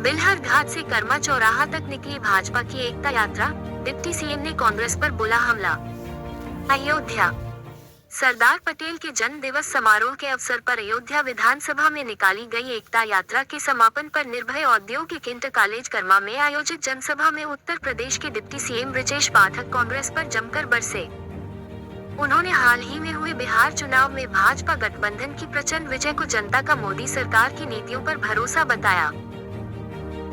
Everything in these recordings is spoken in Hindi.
बिल्हर घाट से कर्मा चौराहा तक निकली भाजपा की एकता यात्रा, डिप्टी सीएम ने कांग्रेस पर बोला हमला। अयोध्या। सरदार पटेल के जन्म दिवस समारोह के अवसर पर अयोध्या विधानसभा में निकाली गई एकता यात्रा के समापन पर निर्भय औद्योगिक इंटर कॉलेज कर्मा में आयोजित जनसभा में उत्तर प्रदेश के डिप्टी सीएम ब्रजेश पाठक कांग्रेस पर जमकर बरसे। उन्होंने हाल ही में हुए बिहार चुनाव में भाजपा गठबंधन की प्रचंड विजय को जनता का मोदी सरकार की नीतियों पर भरोसा बताया।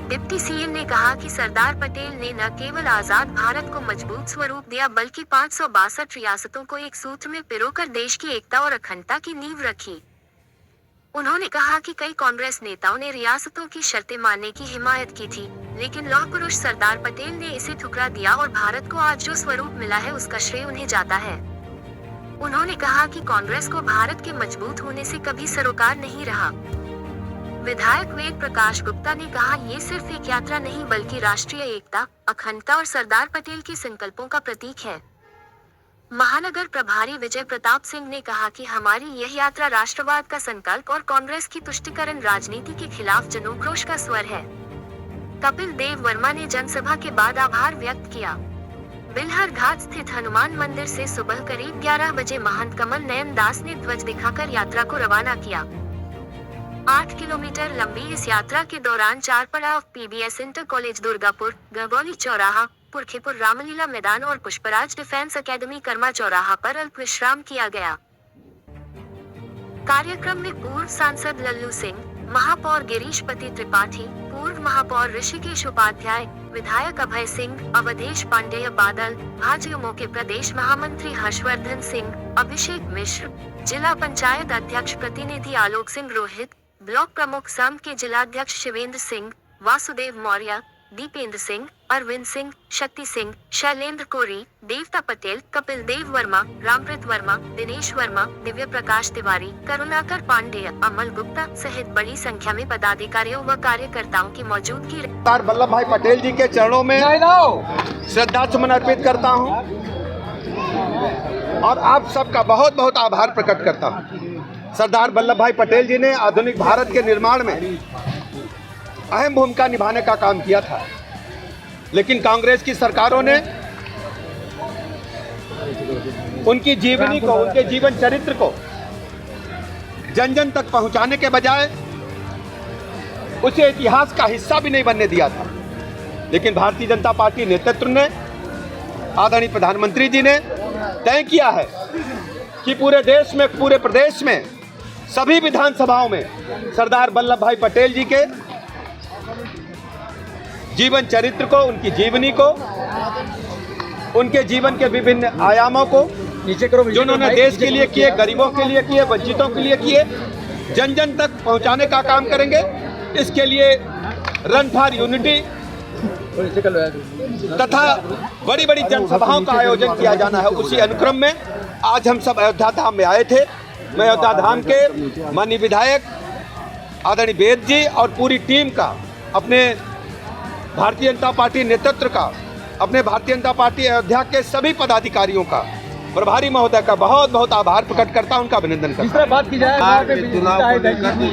डिप्टी सीएम ने कहा कि सरदार पटेल ने न केवल आजाद भारत को मजबूत स्वरूप दिया बल्कि 562 रियासतों को एक सूत्र में पिरोकर देश की एकता और अखंडता की नींव रखी। उन्होंने कहा कि कई कांग्रेस नेताओं ने रियासतों की शर्तें मानने की हिमायत की थी, लेकिन लौह पुरुष सरदार पटेल ने इसे ठुकरा दिया और भारत को आज जो स्वरूप मिला है उसका श्रेय उन्हें जाता है। उन्होंने कहा कि कांग्रेस को भारत के मजबूत होने से कभी सरोकार नहीं रहा। विधायक वेद प्रकाश गुप्ता ने कहा, ये सिर्फ एक यात्रा नहीं बल्कि राष्ट्रीय एकता, अखंडता और सरदार पटेल के संकल्पों का प्रतीक है। महानगर प्रभारी विजय प्रताप सिंह ने कहा कि हमारी यह यात्रा राष्ट्रवाद का संकल्प और कांग्रेस की तुष्टीकरण राजनीति के खिलाफ जनोक्रोश का स्वर है। कपिल देव वर्मा ने जनसभा के बाद आभार व्यक्त किया। बिल्हर घाट स्थित हनुमान मंदिर से सुबह करीब 11 बजे महंत कमल नयन दास ने ध्वज दिखाकर यात्रा को रवाना किया। 8 किलोमीटर लंबी इस यात्रा के दौरान 4 पड़ाव PBS inter college Durgapur, Gangauli चौराहा, पुरखेपुर रामलीला मैदान और पुष्पराज डिफेंस अकेडमी कर्मा चौराहा पर अल्प विश्राम किया गया। कार्यक्रम में पूर्व सांसद लल्लू सिंह, महापौर गिरीशपति त्रिपाठी, पूर्व महापौर ऋषिकेश उपाध्याय, विधायक अभय सिंह, अवधेश पांडेय बादल, भाजयुमो के प्रदेश महामंत्री हर्षवर्धन सिंह, अभिषेक मिश्र, जिला पंचायत अध्यक्ष प्रतिनिधि आलोक सिंह रोहित, ब्लॉक प्रमुख संघ के जिलाध्यक्ष शिवेंद्र सिंह, वासुदेव मौर्य, दीपेंद्र सिंह, अरविंद सिंह, शक्ति सिंह, शैलेंद्र कोरी, देवता पटेल, कपिल देव वर्मा, रामप्रीत वर्मा, दिनेश वर्मा, दिव्य प्रकाश तिवारी, करुणाकर पांडेय, अमल गुप्ता सहित बड़ी संख्या में पदाधिकारियों व कार्यकर्ताओं की मौजूदगी। सरदार वल्लभ भाई पटेल जी के चरणों में श्रद्धा सुमन अर्पित करता हूं और आप सबका बहुत बहुत आभार प्रकट करता हूं। सरदार वल्लभ भाई पटेल जी ने आधुनिक भारत के निर्माण में अहम भूमिका निभाने का काम किया था, लेकिन कांग्रेस की सरकारों ने उनकी जीवनी को, उनके जीवन चरित्र को जन जन तक पहुंचाने के बजाय उसे इतिहास का हिस्सा भी नहीं बनने दिया था। लेकिन भारतीय जनता पार्टी नेतृत्व ने, आदरणीय प्रधानमंत्री जी ने तय किया है कि पूरे देश में, पूरे प्रदेश में, सभी विधानसभाओं में सरदार वल्लभ भाई पटेल जी के जीवन चरित्र को, उनकी जीवनी को, उनके जीवन के विभिन्न आयामों को, जो उन्होंने देश के लिए किए, गरीबों के लिए किए, वंचितों के लिए किए, जन जन तक पहुंचाने का काम करेंगे। इसके लिए रन फॉर यूनिटी तथा बड़ी बड़ी जनसभाओं का आयोजन किया जाना है। उसी अनुक्रम में आज हम सब अयोध्या धाम में आए थे। मैं अयोध्या धाम के माननीय विधायक आदरणीय वेद जी और पूरी टीम का, अपने भारतीय जनता पार्टी नेतृत्व का, अपने भारतीय जनता पार्टी अयोध्या के सभी पदाधिकारियों का, प्रभारी महोदय का बहुत बहुत आभार प्रकट करता हूं, उनका अभिनंदन करता हूं। बात की जाए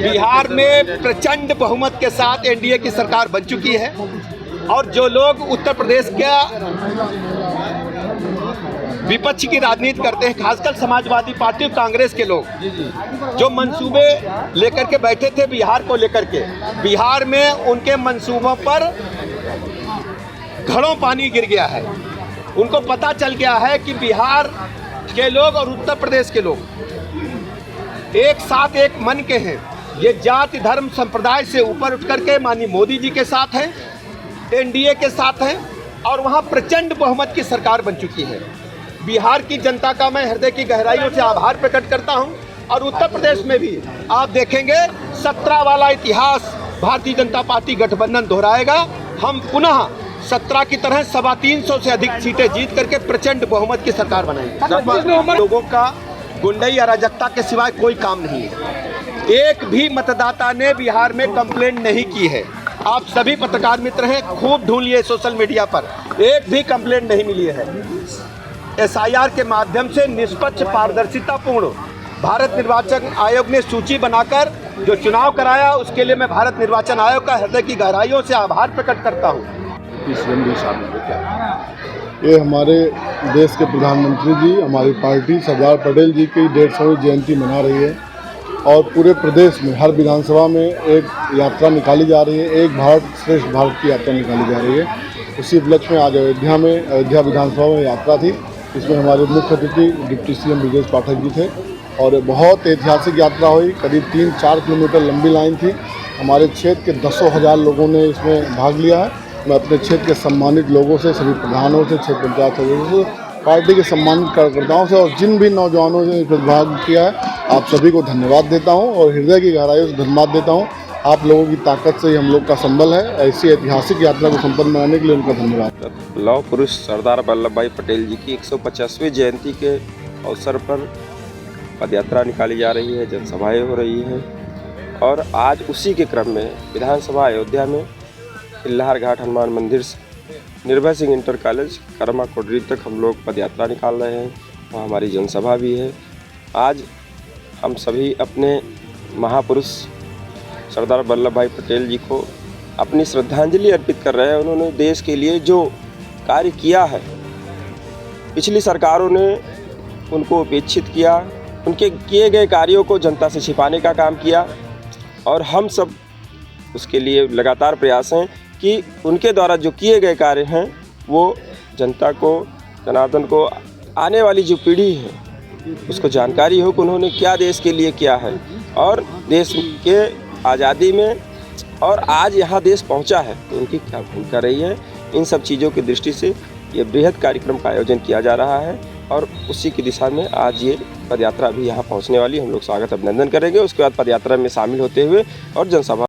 बिहार में प्रचंड बहुमत के साथ एनडीए की सरकार बन चुकी है और जो लोग उत्तर प्रदेश का विपक्ष की राजनीति करते हैं, खासकर समाजवादी पार्टी और कांग्रेस के लोग, जो मंसूबे लेकर के बैठे थे बिहार को लेकर के, बिहार में उनके मंसूबों पर घड़ों पानी गिर गया है। उनको पता चल गया है कि बिहार के लोग और उत्तर प्रदेश के लोग एक साथ एक मन के हैं। ये जाति धर्म संप्रदाय से ऊपर उठ करके माननीय मोदी जी के साथ हैं, एनडीए के साथ हैं और वहाँ प्रचंड बहुमत की सरकार बन चुकी है। बिहार की जनता का मैं हृदय की गहराइयों से आभार प्रकट करता हूं और उत्तर प्रदेश में भी आप देखेंगे 17 वाला इतिहास भारतीय जनता पार्टी गठबंधन दोहराएगा। हम पुनः 17 की तरह 325 से अधिक सीटें जीत करके प्रचंड बहुमत की सरकार बनाएंगे। लोगों का गुंडई अराजकता के सिवाय कोई काम नहीं है। एक भी मतदाता ने बिहार में कंप्लेंट नहीं की है। आप सभी पत्रकार मित्र हैं, खूब ढूंढिए सोशल मीडिया पर, एक भी कंप्लेंट नहीं मिली है। एसआईआर के माध्यम से निष्पक्ष, पारदर्शितापूर्ण भारत निर्वाचन आयोग ने सूची बनाकर जो चुनाव कराया उसके लिए मैं भारत निर्वाचन आयोग का हृदय की गहराइयों से आभार प्रकट करता हूँ। ये हमारे देश के प्रधानमंत्री जी, हमारी पार्टी सरदार पटेल जी की 150वीं जयंती मना रही है और पूरे प्रदेश में हर विधानसभा में एक यात्रा निकाली जा रही है, एक भारत श्रेष्ठ भारत की यात्रा निकाली जा रही है। उसी उपलक्ष्य में आज अयोध्या विधानसभा में यात्रा थी। इसमें हमारे मुख्य अतिथि डिप्टी सीएम ब्रजेश पाठक जी थे और बहुत ऐतिहासिक यात्रा हुई। करीब 3-4 किलोमीटर लंबी लाइन थी। हमारे क्षेत्र के 10,000 लोगों ने इसमें भाग लिया है। मैं अपने क्षेत्र के सम्मानित लोगों से, सभी प्रधानों से, क्षेत्र पंचायत सदस्यों से, पार्टी के सम्मानित कार्यकर्ताओं से और जिन भी नौजवानों ने इसमें भाग किया है, आप सभी को धन्यवाद देता हूं और हृदय की गहराइयों से धन्यवाद देता हूं। आप लोगों की ताकत से ही हम लोग का संबल है। ऐसी ऐतिहासिक यात्रा को संपन्न बनाने के लिए उनका धन्यवाद। लौह पुरुष सरदार वल्लभ भाई पटेल जी की 150वीं जयंती के अवसर पर पदयात्रा निकाली जा रही है, जनसभाएं हो रही हैं और आज उसी के क्रम में विधानसभा अयोध्या में किल्लार घाट हनुमान मंदिर से निर्भय सिंह इंटर कॉलेज कर्मा कोडरी तक हम लोग पदयात्रा निकाल रहे हैं और हमारी जनसभा भी है। आज हम सभी अपने महापुरुष सरदार वल्लभ भाई पटेल जी को अपनी श्रद्धांजलि अर्पित कर रहे हैं। उन्होंने देश के लिए जो कार्य किया है, पिछली सरकारों ने उनको उपेक्षित किया, उनके किए गए कार्यों को जनता से छिपाने का काम किया और हम सब उसके लिए लगातार प्रयास हैं कि उनके द्वारा जो किए गए कार्य हैं वो जनता को, जनार्दन को, आने वाली जो पीढ़ी है उसको जानकारी हो कि उन्होंने क्या देश के लिए किया है और देश के आज़ादी में और आज यहाँ देश पहुँचा है तो उनकी क्या भूमिका रही है। इन सब चीज़ों की दृष्टि से ये बृहद कार्यक्रम का आयोजन किया जा रहा है और उसी की दिशा में आज ये पदयात्रा भी यहाँ पहुँचने वाली। हम लोग स्वागत अभिनंदन करेंगे। उसके बाद पदयात्रा में शामिल होते हुए और जनसभा